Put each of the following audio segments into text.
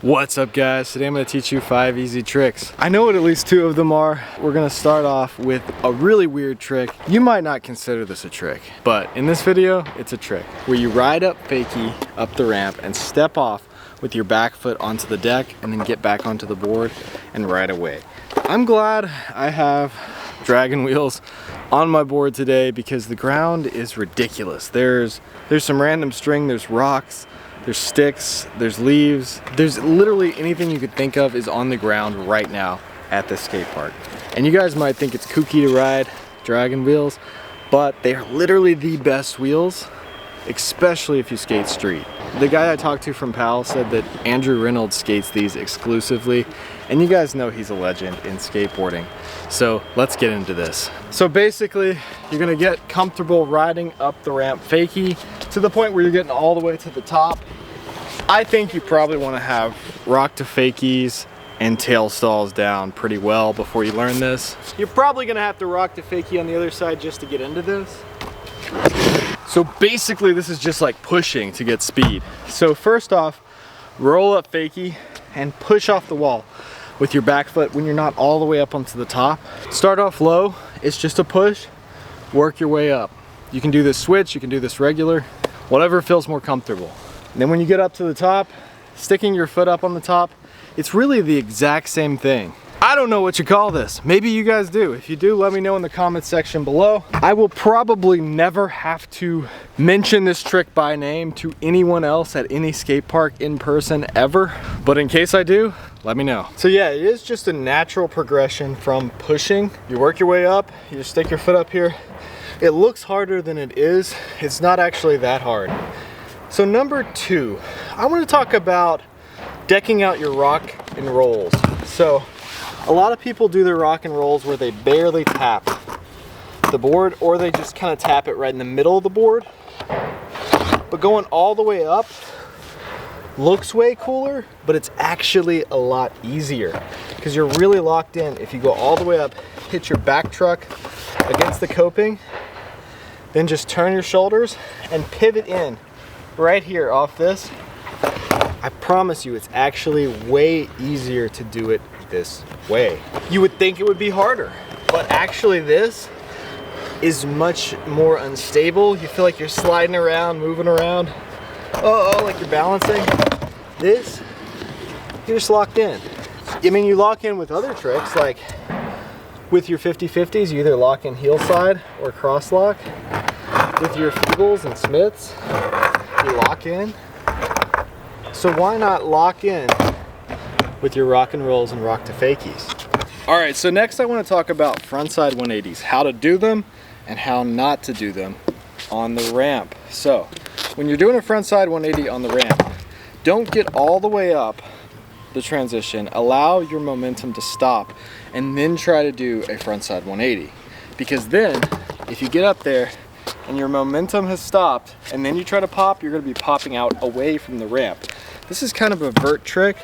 What's up guys? Today I'm going to teach you 5 easy tricks. I know what at least 2 of them are. We're going to start off with a really weird trick. You might not consider this a trick, but in this video, it's a trick where you ride up fakie up the ramp and step off with your back foot onto the deck and then get back onto the board and ride away. I'm glad I have dragon wheels on my board today because the ground is ridiculous. There's some random string, there's rocks, there's sticks, there's leaves, there's literally anything you could think of is on the ground right now at the skate park. And you guys might think it's kooky to ride dragon wheels, but they are literally the best wheels, especially if you skate street. The guy I talked to from PAL said that Andrew Reynolds skates these exclusively, and you guys know he's a legend in skateboarding. So let's get into this. So basically, you're gonna get comfortable riding up the ramp fakie to the point where you're getting all the way to the top. I think you probably wanna have rock to fakies and tail stalls down pretty well before you learn this. You're probably gonna have to rock to fakie on the other side just to get into this. So basically this is just like pushing to get speed. So first off, roll up fakie and push off the wall with your back foot when you're not all the way up onto the top. Start off low, it's just a push, work your way up. You can do this switch, you can do this regular, whatever feels more comfortable. And then when you get up to the top, sticking your foot up on the top, it's really the exact same thing. I don't know what you call this. Maybe you guys do. If you do, let me know in the comments section below. I will probably never have to mention this trick by name to anyone else at any skate park in person ever. But in case I do, let me know. So yeah, it is just a natural progression from pushing. You work your way up, you just stick your foot up here. It looks harder than it is. It's not actually that hard. So number 2, I want to talk about decking out your rock and rolls. So a lot of people do their rock and rolls where they barely tap the board, or they just kind of tap it right in the middle of the board. But going all the way up looks way cooler, but it's actually a lot easier because you're really locked in. If you go all the way up, hit your back truck against the coping, then just turn your shoulders and pivot in right here off this. I promise you, it's actually way easier to do it this way. You would think it would be harder, but actually this is much more unstable. You feel like you're sliding around, moving around. Oh, like you're balancing. This, you're just locked in. I mean, you lock in with other tricks, like with your 50-50s, you either lock in heel side or cross lock. With your Feebles and Smiths, you lock in. So why not lock in with your rock and rolls and rock to fakies? All right, so next I want to talk about frontside 180s, how to do them and how not to do them on the ramp. So when you're doing a frontside 180 on the ramp, don't get all the way up the transition, allow your momentum to stop, and then try to do a frontside 180. Because then, if you get up there and your momentum has stopped, and then you try to pop, you're gonna be popping out away from the ramp. This is kind of a vert trick,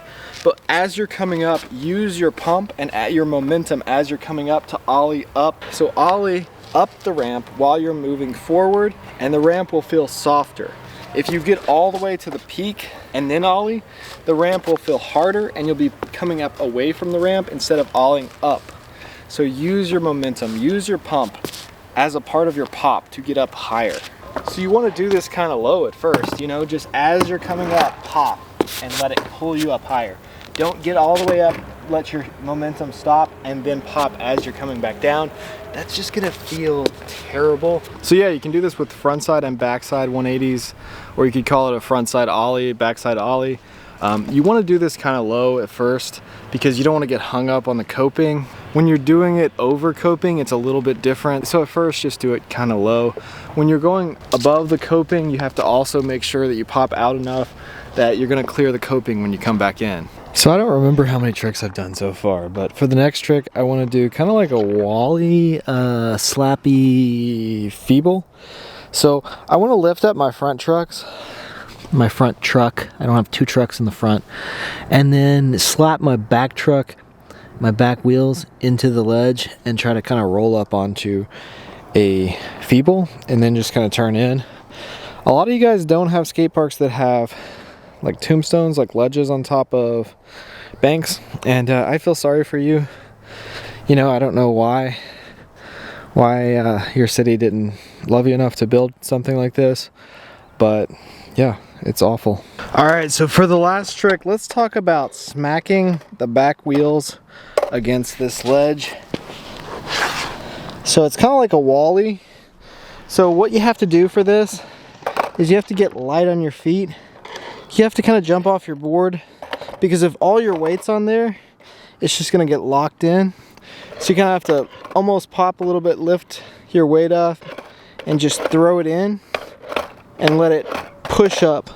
but as you're coming up, use your pump and at your momentum as you're coming up to ollie up. So ollie up the ramp while you're moving forward, and the ramp will feel softer. If you get all the way to the peak and then ollie, the ramp will feel harder and you'll be coming up away from the ramp instead of ollieing up. So use your momentum, use your pump as a part of your pop to get up higher. So you want to do this kind of low at first, you know, just as you're coming up, pop and let it pull you up higher. Don't get all the way up, let your momentum stop and then pop as you're coming back down. That's just gonna feel terrible. So yeah, you can do this with frontside and backside 180s, or you could call it a frontside ollie, backside ollie. You want to do this kind of low at first because you don't want to get hung up on the coping. When you're doing it over coping, it's a little bit different. So at first, just do it kind of low. When you're going above the coping, you have to also make sure that you pop out enough that you're going to clear the coping when you come back in. So I don't remember how many tricks I've done so far, but for the next trick, I want to do kind of like a wally, slappy feeble. So I want to lift up my front trucks. My front truck, I don't have 2 trucks in the front, and then slap my back truck, my back wheels into the ledge and try to kind of roll up onto a feeble and then just kind of turn in. A lot of you guys don't have skate parks that have like tombstones, like ledges on top of banks, and I feel sorry for you. You know, I don't know why your city didn't love you enough to build something like this, but yeah, it's awful. All right, so for the last trick, let's talk about smacking the back wheels against this ledge. So it's kind of like a wally. So what you have to do for this is you have to get light on your feet. You have to kind of jump off your board, because if all your weight's on there, it's just gonna get locked in. So you kind of have to almost pop a little bit, lift your weight off, and just throw it in and let it push up.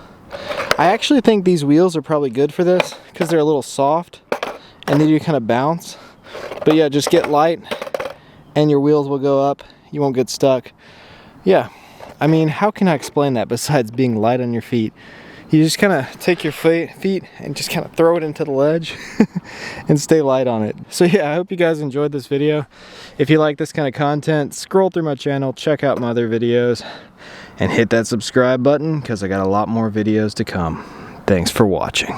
I actually think these wheels are probably good for this because they're a little soft and they do kind of bounce. But yeah, just get light and your wheels will go up. You won't get stuck. Yeah, I mean, how can I explain that besides being light on your feet? You just kind of take your feet and just kind of throw it into the ledge and stay light on it. So yeah, I hope you guys enjoyed this video. If you like this kind of content, scroll through my channel, check out my other videos, and hit that subscribe button because I got a lot more videos to come. Thanks for watching.